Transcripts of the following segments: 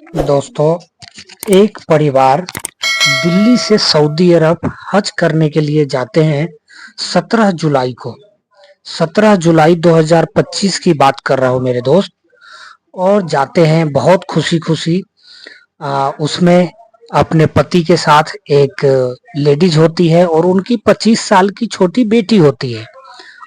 दोस्तों, एक परिवार दिल्ली से सऊदी अरब हज करने के लिए जाते हैं 17 जुलाई को। 17 जुलाई 2025 की बात कर रहा हूँ मेरे दोस्त। और जाते हैं बहुत खुशी-खुशी। उसमें अपने पति के साथ एक लेडीज होती है और उनकी 25 साल की छोटी बेटी होती है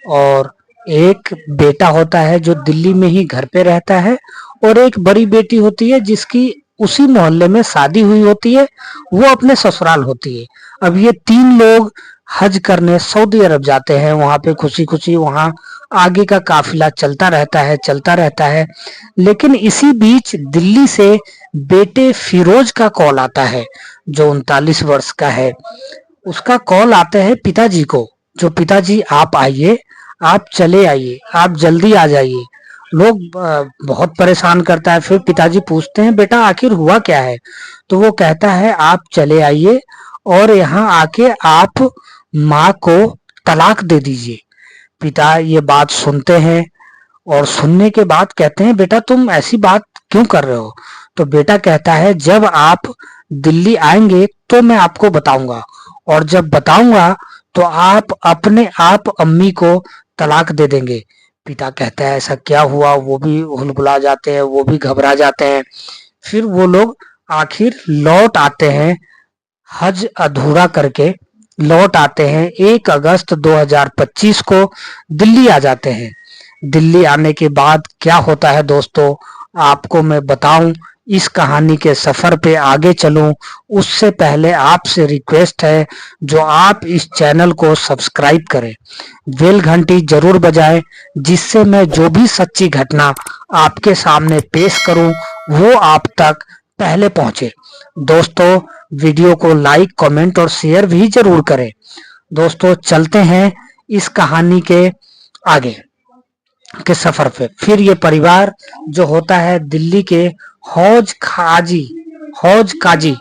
और एक बेटा होता है जो दिल्ली में ही घर पे रहता है और एक बड़ी बेटी होती है जिसकी उसी मोहल्ले में शादी हुई होती है, वो अपने ससुराल होती है। अब ये 3 लोग हज करने सऊदी अरब जाते हैं, वहाँ पे खुशी-खुशी वहाँ आगे का काफ़िला चलता रहता है। लेकिन इसी बीच दिल्ली से बेटे फिरोज का कॉल आता है, जो 39 वर्ष का है। उसका कॉल आते हैं पिताजी को, जो पिताजी आप आइए, आप चले आइए, आप जल्दी आ जाइए। लोग बहुत परेशान करता है। फिर पिताजी पूछते हैं बेटा आखिर हुआ क्या है? तो वो कहता है आप चले आइए और यहाँ आके आप माँ को तलाक दे दीजिए। पिता ये बात सुनते हैं और सुनने के बाद कहते हैं बेटा तुम ऐसी बात क्यों कर रहे हो? तो बेटा कहता है जब आप दिल्ली आएंगे तो मैं आपको बताऊंगा और जब बताऊंगा तो आप अपने आप अम्मी को तलाक दे देंगे। पिता कहता है ऐसा क्या हुआ? वो भी हुलबुला जाते हैं, वो भी घबरा जाते हैं। फिर वो लोग आखिर लौट आते हैं, हज अधूरा करके लौट आते हैं। 1 अगस्त 2025 को दिल्ली आ जाते हैं। दिल्ली आने के बाद क्या होता है दोस्तों, आपको मैं बताऊं, इस कहानी के सफर पे आगे चलूं उससे पहले आपसे रिक्वेस्ट है जो आप इस चैनल को सब्सक्राइब करें, बेल घंटी जरूर बजाएं, जिससे मैं जो भी सच्ची घटना आपके सामने पेश करूं वो आप तक पहले पहुंचे। दोस्तों, वीडियो को लाइक, कमेंट और शेयर भी जरूर करें। दोस्तों, चलते हैं इस कहानी के आगे के सफर पे। फिर ये परिवार जो होता है दिल्ली के हौज काजी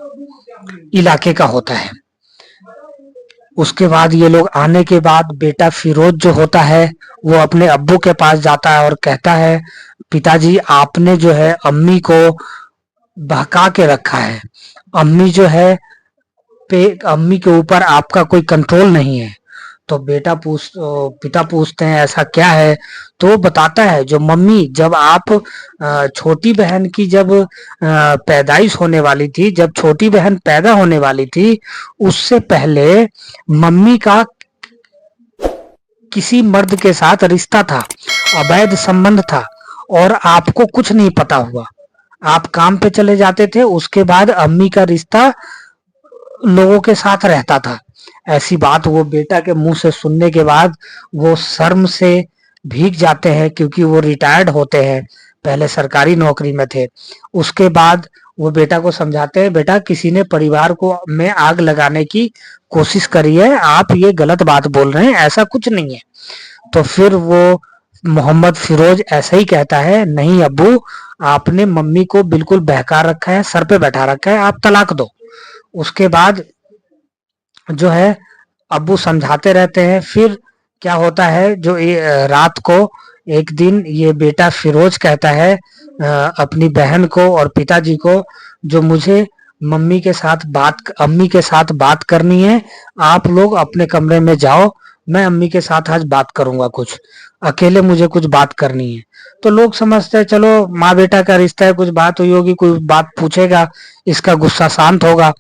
इलाके का होता है। उसके बाद ये लोग आने के बाद बेटा फिरोज जो होता है वो अपने अब्बू के पास जाता है और कहता है पिताजी आपने जो है अम्मी को बहका के रखा है। अम्मी जो है अम्मी के ऊपर आपका कोई कंट्रोल नहीं है। तो पिता पूछते हैं ऐसा क्या है? तो वो बताता है जो मम्मी जब आप छोटी बहन की जब पैदाइश होने वाली थी, जब छोटी बहन पैदा होने वाली थी, उससे पहले मम्मी का किसी मर्द के साथ रिश्ता था, अवैध संबंध था और आपको कुछ नहीं पता हुआ। आप काम पे चले जाते थे, उसके बाद अम्मी का रिश्ता लोगों के साथ रहता था। ऐसी बात वो बेटा के मुंह से सुनने के बाद वो शर्म से भीग जाते हैं, क्योंकि वो रिटायर्ड होते हैं, पहले सरकारी नौकरी में थे। उसके बाद वो बेटा को समझाते हैं बेटा किसी ने परिवार को में आग लगाने की कोशिश करी है, आप ये गलत बात बोल रहे हैं, ऐसा कुछ नहीं है। तो फिर वो मोहम्मद फिरोज ऐसा ही कहता है नहीं अब्बू, आपने मम्मी को बिल्कुल बहका रखा है, सर पे बैठा रखा है, आप तलाक दो। उसके बाद जो है अब्बू समझाते रहते हैं। फिर क्या होता है जो रात को एक दिन ये बेटा फिरोज कहता है अपनी बहन को और पिताजी को जो मुझे अम्मी के साथ बात करनी है, आप लोग अपने कमरे में जाओ, मैं अम्मी के साथ आज बात करूंगा, कुछ अकेले मुझे कुछ बात करनी है। तो लोग समझते हैं चलो माँ बेटा का रिश्ता है, कुछ बात हुई होगी, कोई बात पूछेगा, इसका गुस्सा शांत होगा।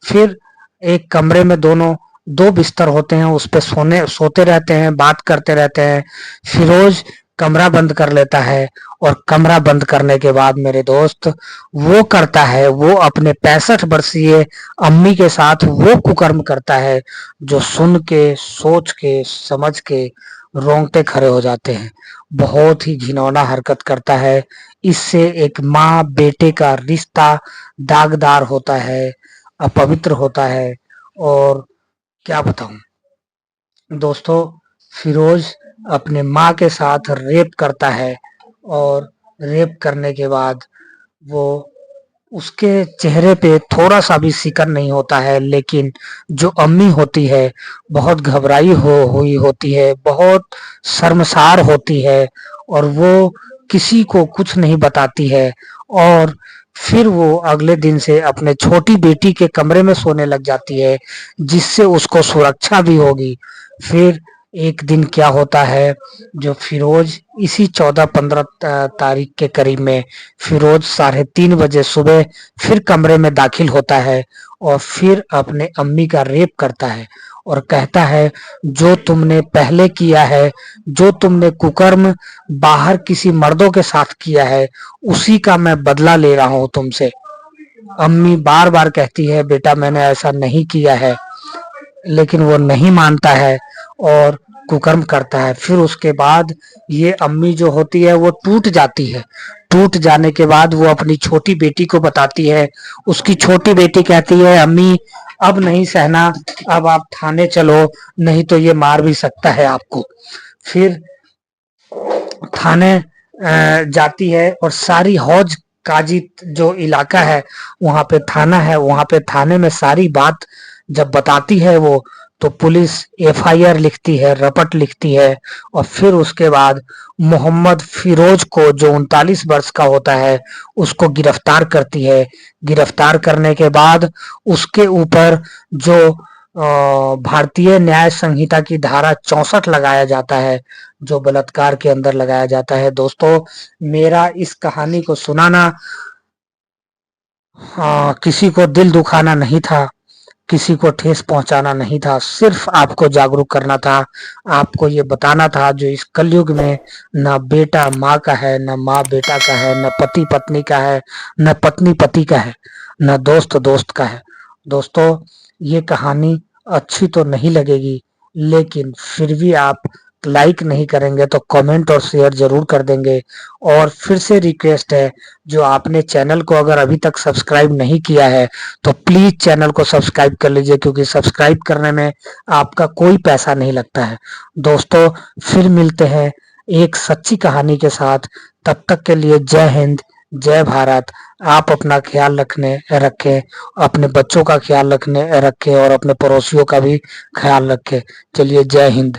फिर एक कमरे में दोनों 2 बिस्तर होते हैं, उस पे सोते रहते हैं, बात करते रहते हैं। फिरोज कमरा बंद कर लेता है और कमरा बंद करने के बाद मेरे दोस्त वो करता है, वो अपने 65 वर्षीय अम्मी के साथ वो कुकर्म करता है जो सुन के, सोच के, समझ के रोंगटे खड़े हो जाते हैं। बहुत ही घिनौना हरकत करता है। इससे एक माँ बेटे का रिश्ता दागदार होता है, अपवित्र होता है। और क्या बताऊं दोस्तों, फिरोज अपने माँ के साथ रेप करता है और रेप करने के बाद वो उसके चेहरे पे थोड़ा सा भी सिकन नहीं होता है, लेकिन जो अम्मी होती है बहुत घबराई हुई होती है, बहुत शर्मसार होती है और वो किसी को कुछ नहीं बताती है। और फिर वो अगले दिन से अपने छोटी बेटी के कमरे में सोने लग जाती है, जिससे उसको सुरक्षा भी होगी। फिर एक दिन क्या होता है, जो फिरोज इसी 14-15 तारीख के करीब में फिरोज 3:30 बजे सुबह फिर कमरे में दाखिल होता है और फिर अपने अम्मी का रेप करता है और कहता है, जो तुमने पहले किया है, जो तुमने कुकर्म बाहर किसी मर्दों के साथ किया है, उसी का मैं बदला ले रहा हूँ तुमसे। अम्मी बार बार कहती है, बेटा मैंने ऐसा नहीं किया है, लेकिन वो नहीं मानता है और कुकर्म करता है। फिर उसके बाद ये अम्मी जो होती है वो टूट जाती है। टूट जाने के बाद वो अपनी छोटी बेटी को बताती है। उसकी छोटी बेटी कहती है, अम्मी अब नहीं सहना, अब आप थाने चलो, नहीं तो ये मार भी सकता है आपको। फिर थाने जाती है और सारी हौज काजी जो इलाका है वहां पे थाना है, वहां पे थाने में सारी बात जब बताती है वो, तो पुलिस एफआईआर लिखती है, रपट लिखती है और फिर उसके बाद मोहम्मद फिरोज को, जो 39 वर्ष का होता है, उसको गिरफ्तार करती है। गिरफ्तार करने के बाद उसके ऊपर जो भारतीय न्याय संहिता की धारा 64 लगाया जाता है, जो बलात्कार के अंदर लगाया जाता है। दोस्तों, मेरा इस कहानी को सुनाना किसी को दिल दुखाना नहीं था, किसी को ठेस पहुंचाना नहीं था, सिर्फ आपको जागरूक करना था। आपको ये बताना था, जो इस कलयुग में ना बेटा माँ का है, ना माँ बेटा का है, ना पति पत्नी का है, ना पत्नी पति का है, ना दोस्त दोस्त का है। दोस्तों, ये कहानी अच्छी तो नहीं लगेगी, लेकिन फिर भी आप लाइक नहीं करेंगे तो कमेंट और शेयर जरूर कर देंगे। और फिर से रिक्वेस्ट है, जो आपने चैनल को अगर अभी तक सब्सक्राइब नहीं किया है तो प्लीज चैनल को सब्सक्राइब कर लीजिए, क्योंकि सब्सक्राइब करने में आपका कोई पैसा नहीं लगता है। दोस्तों, फिर मिलते हैं एक सच्ची कहानी के साथ। तब तक के लिए जय हिंद, जय भारत। आप अपना ख्याल रखें, अपने बच्चों का ख्याल रखें और अपने पड़ोसियों का भी ख्याल रखें। चलिए, जय हिंद।